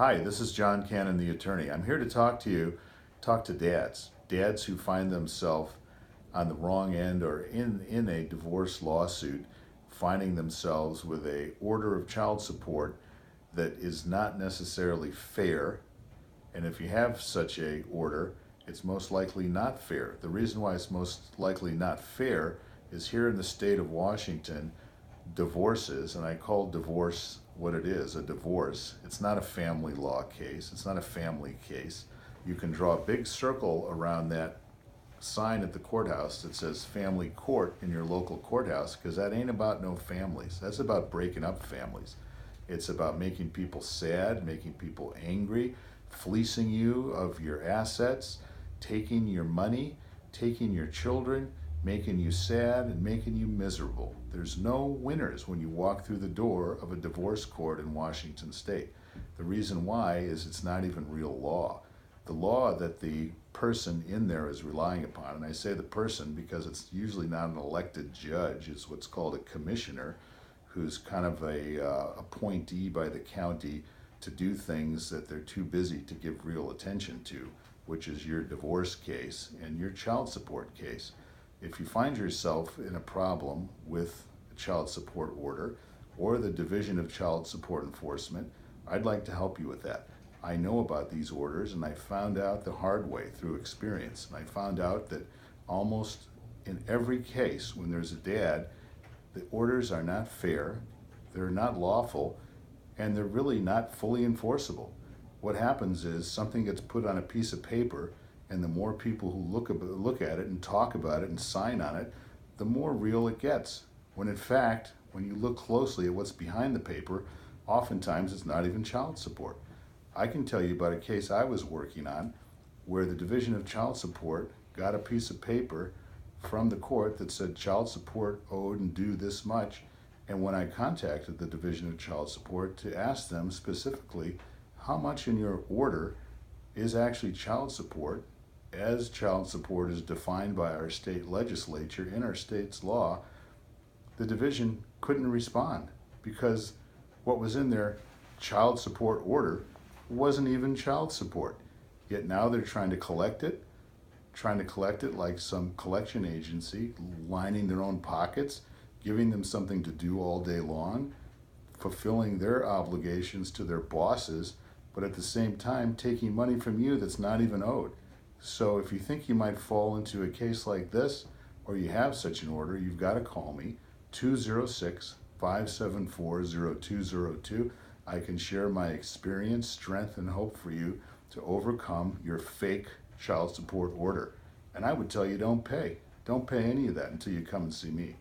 Hi, this is John Kannin, the attorney. I'm here to talk to dads who find themselves on the wrong end or in a divorce lawsuit, finding themselves with a order of child support that is not necessarily fair. And if you have such a order, it's most likely not fair. The reason why it's most likely not fair is here in the state of Washington, divorces, and I call divorce what it is, a divorce. It's not a family law case. It's not a family case. You can draw a big circle around that sign at the courthouse that says family court in your local courthouse, because that ain't about no families. That's about breaking up families. It's about making people sad, making people angry, fleecing you of your assets, taking your money, taking your children, making you sad and making you miserable. There's no winners when you walk through the door of a divorce court in Washington state. The reason why is it's not even real law. The law that the person in there is relying upon, and I say the person because it's usually not an elected judge, it's what's called a commissioner, who's kind of a appointee by the county to do things that they're too busy to give real attention to, which is your divorce case and your child support case. If you find yourself in a problem with a child support order or the Division of Child Support Enforcement, I'd like to help you with that. I know about these orders, and I found out the hard way through experience. And I found out that almost in every case when there's a dad, the orders are not fair, they're not lawful, and they're really not fully enforceable. What happens is something gets put on a piece of paper, and the more people who look at it and talk about it and sign on it, the more real it gets. When in fact, when you look closely at what's behind the paper, oftentimes it's not even child support. I can tell you about a case I was working on where the Division of Child Support got a piece of paper from the court that said child support owed and due this much. And when I contacted the Division of Child Support to ask them specifically how much in your order is actually child support, as child support is defined by our state legislature in our state's law, the division couldn't respond because what was in their child support order wasn't even child support. Yet now they're trying to collect it like some collection agency, lining their own pockets, giving them something to do all day long, fulfilling their obligations to their bosses, but at the same time taking money from you that's not even owed. So if you think you might fall into a case like this, or you have such an order, you've got to call me, 206-574-0202. I can share my experience, strength, and hope for you to overcome your fake child support order. And I would tell you don't pay. Don't pay any of that until you come and see me.